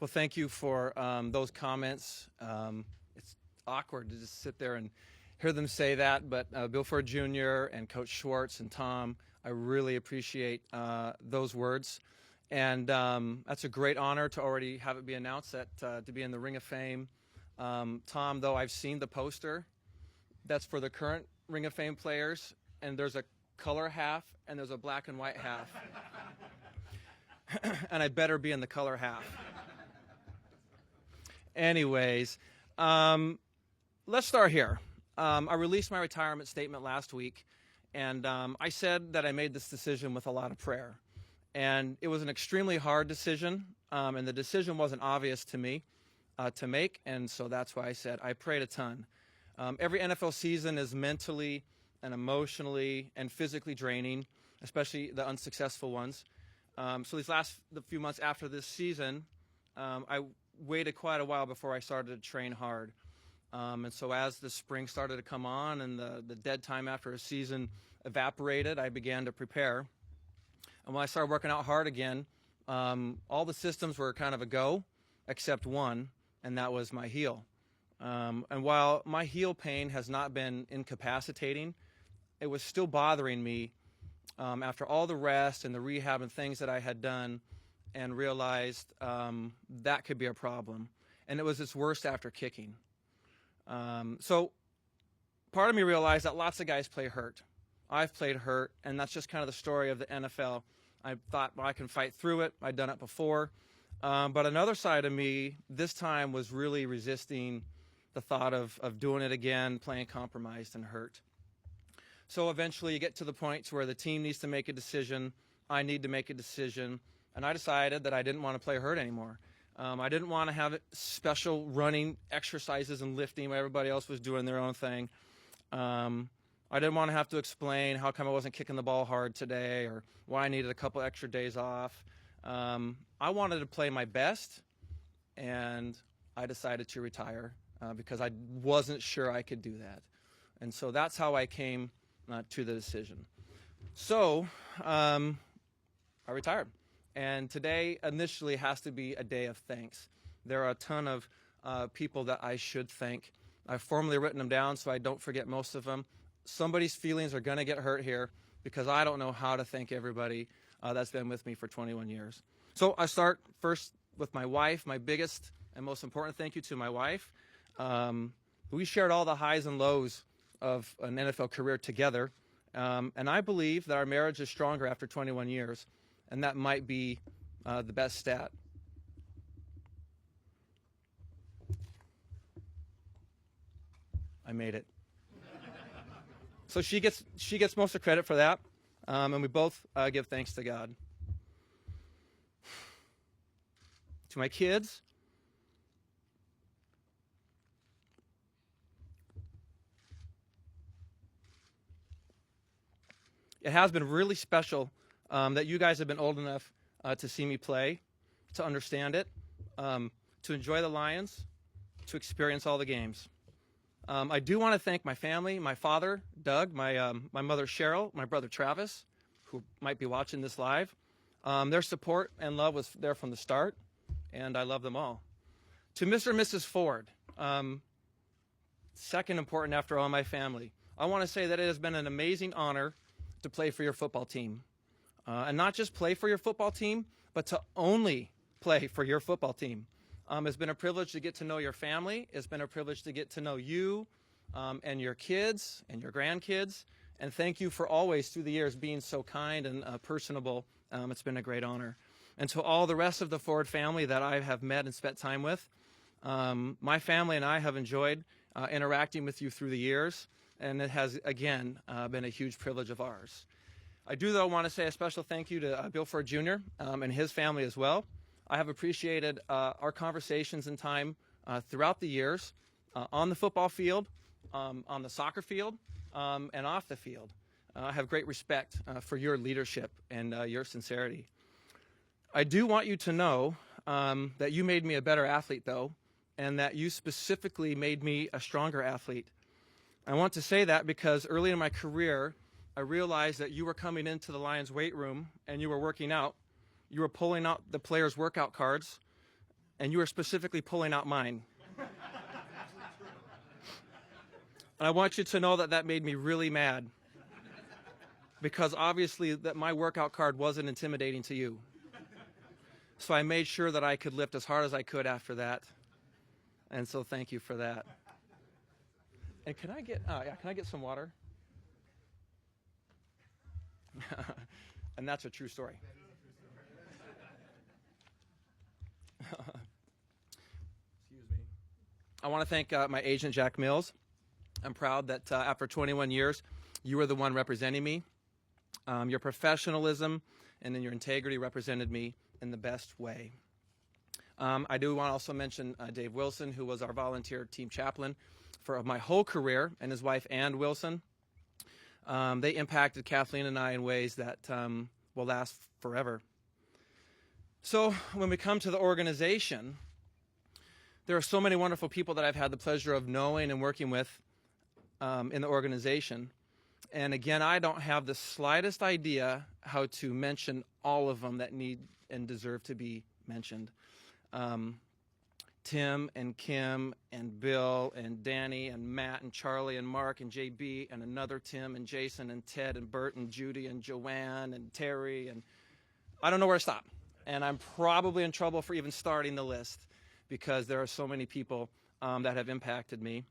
Well, thank you for those comments. It's awkward to just sit there and hear them say that, but Bill Ford Jr. and Coach Schwartz and Tom, I really appreciate those words. And that's a great honor to already have it be announced that to be in the Ring of Fame. Tom, though, I've seen the poster. That's for the current Ring of Fame players, and there's a color half and there's a black and white half. And I better be in the color half. Anyways, let's start here. I released my retirement statement last week, and I said that I made this decision with a lot of prayer. And it was an extremely hard decision, and the decision wasn't obvious to me to make, and so that's why I said I prayed a ton. Every NFL season is mentally and emotionally and physically draining, especially the unsuccessful ones. So the few months after this season, I waited quite a while before I started to train hard. And so as the spring started to come on and the dead time after a season evaporated, I began to prepare. And when I started working out hard again, all the systems were kind of a go, except one, and that was my heel. And while my heel pain has not been incapacitating, it was still bothering me after all the rest and the rehab and things that I had done, and realized that could be a problem. And it was its worst after kicking. So part of me realized that lots of guys play hurt. I've played hurt, and that's just kind of the story of the NFL. I thought, well, I can fight through it. I'd done it before. But another side of me this time was really resisting the thought of doing it again, playing compromised and hurt. So eventually you get to the point where the team needs to make a decision. I need to make a decision. And I decided that I didn't want to play hurt anymore. I didn't want to have special running exercises and lifting while everybody else was doing their own thing. I didn't want to have to explain how come I wasn't kicking the ball hard today or why I needed a couple extra days off. I wanted to play my best, and I decided to retire because I wasn't sure I could do that. And so that's how I came to the decision. So I retired. And today initially has to be a day of thanks. There are a ton of people that I should thank. I've formally written them down so I don't forget most of them. Somebody's feelings are going to get hurt here because I don't know how to thank everybody that's been with me for 21 years. So I start first with my wife. My biggest and most important thank you to my wife. We shared all the highs and lows of an NFL career together. And I believe that our marriage is stronger after 21 years. And that might be the best stat. I made it. So she gets most of the credit for that, and we both give thanks to God. To my kids, it has been really special that you guys have been old enough to see me play, to understand it, to enjoy the Lions, to experience all the games. I do want to thank my family, my father, Doug, my mother, Cheryl, my brother, Travis, who might be watching this live. Their support and love was there from the start, and I love them all. To Mr. and Mrs. Ford, second important after all my family, I want to say that it has been an amazing honor to play for your football team. And not just play for your football team, but to only play for your football team. It's been a privilege to get to know your family. It's been a privilege to get to know you and your kids and your grandkids. And thank you for always, through the years, being so kind and personable. It's been a great honor. And to all the rest of the Ford family that I have met and spent time with, my family and I have enjoyed interacting with you through the years. And it has, again, been a huge privilege of ours. I do, though, want to say a special thank you to Bill Ford Jr. And his family as well. I have appreciated our conversations and time throughout the years on the football field, on the soccer field, and off the field. I have great respect for your leadership and your sincerity. I do want you to know that you made me a better athlete, though, and that you specifically made me a stronger athlete. I want to say that because early in my career, I realized that you were coming into the Lions weight room and you were working out. You were pulling out the players' workout cards and you were specifically pulling out mine. And I want you to know that that made me really mad, because obviously that my workout card wasn't intimidating to you. So I made sure that I could lift as hard as I could after that. And so thank you for that. And can I get some water? And that's a true story. Excuse me. I want to thank my agent, Jack Mills. I'm proud that after 21 years, you were the one representing me. Your professionalism and then your integrity represented me in the best way. I do want to also mention Dave Wilson, who was our volunteer team chaplain for my whole career, and his wife, Ann Wilson. They impacted Kathleen and I in ways that will last forever. So when we come to the organization, there are so many wonderful people that I've had the pleasure of knowing and working with in the organization. And again, I don't have the slightest idea how to mention all of them that need and deserve to be mentioned. Tim and Kim and Bill and Danny and Matt and Charlie and Mark and JB and another Tim and Jason and Ted and Bert and Judy and Joanne and Terry, and I don't know where to stop. And I'm probably in trouble for even starting the list because there are so many people that have impacted me.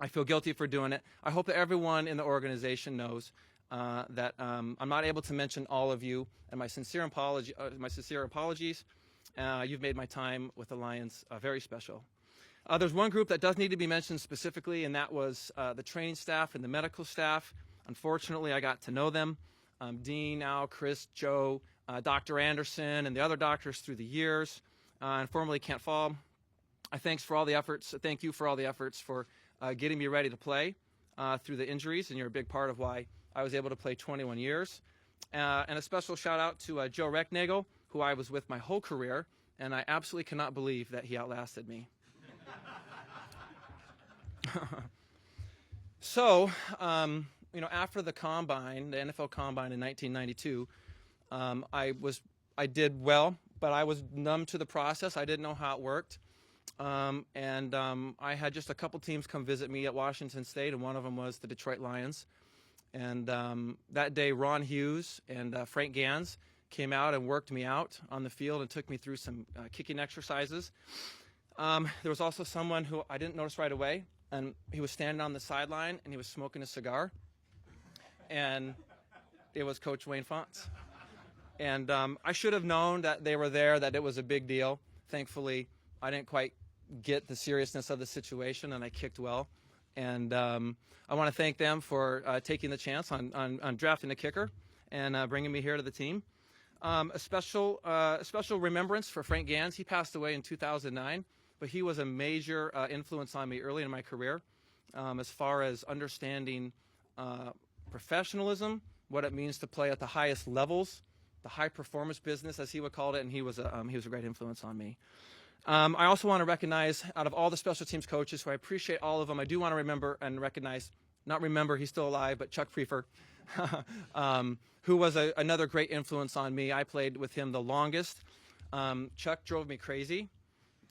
I feel guilty for doing it. I hope that everyone in the organization knows that I'm not able to mention all of you, and my sincere apologies. You've made my time with the Lions very special. There's one group that does need to be mentioned specifically, and that was the training staff and the medical staff. Unfortunately, I got to know them. Dean, Al, Chris, Joe, Dr. Anderson, and the other doctors through the years, and formerly Kent Fall. Thank you for all the efforts for getting me ready to play through the injuries, and you're a big part of why I was able to play 21 years. And a special shout out to Joe Recknagel, who I was with my whole career, and I absolutely cannot believe that he outlasted me. So, after the combine, the NFL combine in 1992, I did well, but I was numb to the process. I didn't know how it worked. I had just a couple teams come visit me at Washington State, and one of them was the Detroit Lions. And that day, Ron Hughes and Frank Gans came out and worked me out on the field and took me through some kicking exercises. There was also someone who I didn't notice right away, and he was standing on the sideline, and he was smoking a cigar. And it was Coach Wayne Fonts. And I should have known that they were there, that it was a big deal. Thankfully, I didn't quite get the seriousness of the situation, and I kicked well. And I want to thank them for taking the chance on drafting a kicker and bringing me here to the team. A special remembrance for Frank Gans. He passed away in 2009, but he was a major influence on me early in my career as far as understanding professionalism, what it means to play at the highest levels, the high-performance business, as he would call it, and he was a great influence on me. I also want to recognize, out of all the special teams coaches, who I appreciate all of them, I do want to he's still alive, but Chuck Prefer, who was another great influence on me. I played with him the longest. Chuck drove me crazy.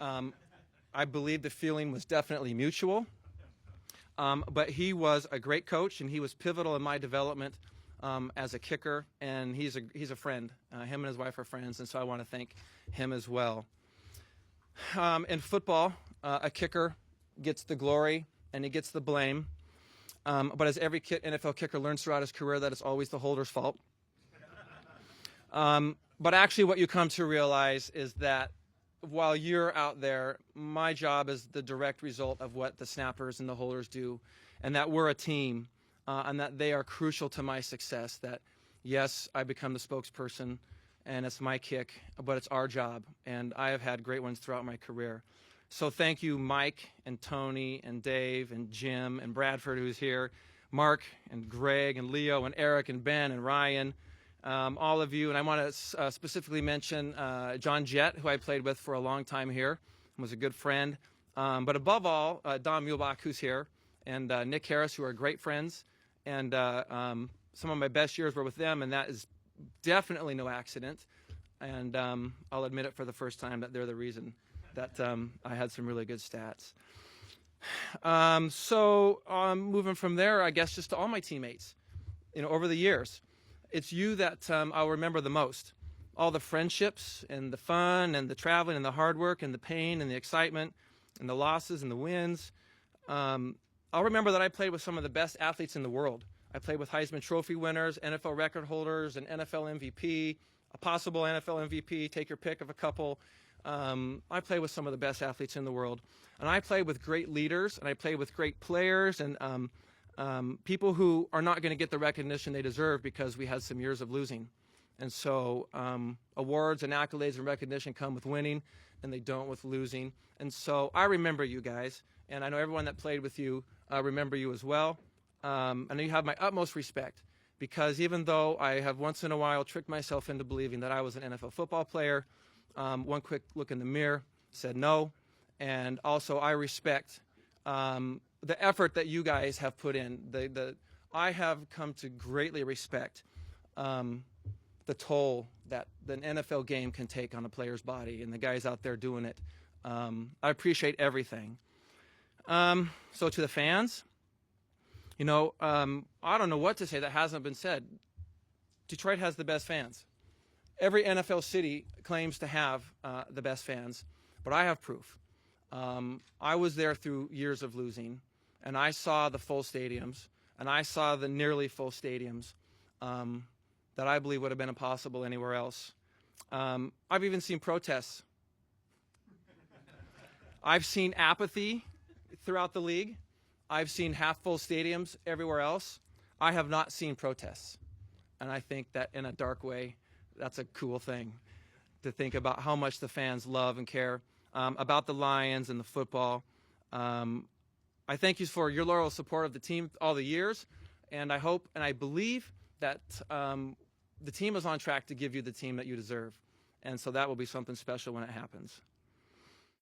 I believe the feeling was definitely mutual. But he was a great coach, and he was pivotal in my development as a kicker, and he's a friend. Him and his wife are friends, and so I want to thank him as well. In football, a kicker gets the glory and he gets the blame. But as every NFL kicker learns throughout his career, that it's always the holder's fault. But actually what you come to realize is that while you're out there, my job is the direct result of what the snappers and the holders do, and that we're a team, and that they are crucial to my success. That, yes, I become the spokesperson, and it's my kick, but it's our job, and I have had great ones throughout my career. So thank you, Mike and Tony and Dave and Jim and Bradford, who's here, Mark and Greg and Leo and Eric and Ben and Ryan, all of you. And I want to specifically mention John Jett, who I played with for a long time here, was a good friend. But above all, Don Muehlbach, who's here, and Nick Harris, who are great friends. And some of my best years were with them, and that is definitely no accident. And I'll admit it for the first time that they're the reason that I had some really good stats. Moving from there, I guess just to all my teammates, over the years, it's you that I'll remember the most. All the friendships and the fun and the traveling and the hard work and the pain and the excitement and the losses and the wins. I'll remember that I played with some of the best athletes in the world. I played with Heisman Trophy winners, NFL record holders, an NFL MVP, a possible NFL MVP, take your pick of a couple. I played with some of the best athletes in the world. And I played with great leaders, and I played with great players, and people who are not going to get the recognition they deserve because we had some years of losing. And so awards and accolades and recognition come with winning, and they don't with losing. And so I remember you guys, and I know everyone that played with you remember you as well. I know you have my utmost respect, because even though I have once in a while tricked myself into believing that I was an NFL football player, one quick look in the mirror said no. And also I respect the effort that you guys have put in. I have come to greatly respect the toll that the NFL game can take on a player's body, and the guys out there doing it. I appreciate everything. So to the fans, I don't know what to say that hasn't been said. Detroit has the best fans. Every NFL city claims to have the best fans, but I have proof. I was there through years of losing, and I saw the full stadiums, and I saw the nearly full stadiums that I believe would have been impossible anywhere else. I've even seen protests. I've seen apathy throughout the league. I've seen half-full stadiums everywhere else. I have not seen protests. And I think that in a dark way, that's a cool thing to think about how much the fans love and care about the Lions and the football. I thank you for your loyal support of the team all the years, and I hope and I believe that the team is on track to give you the team that you deserve, and so that will be something special when it happens.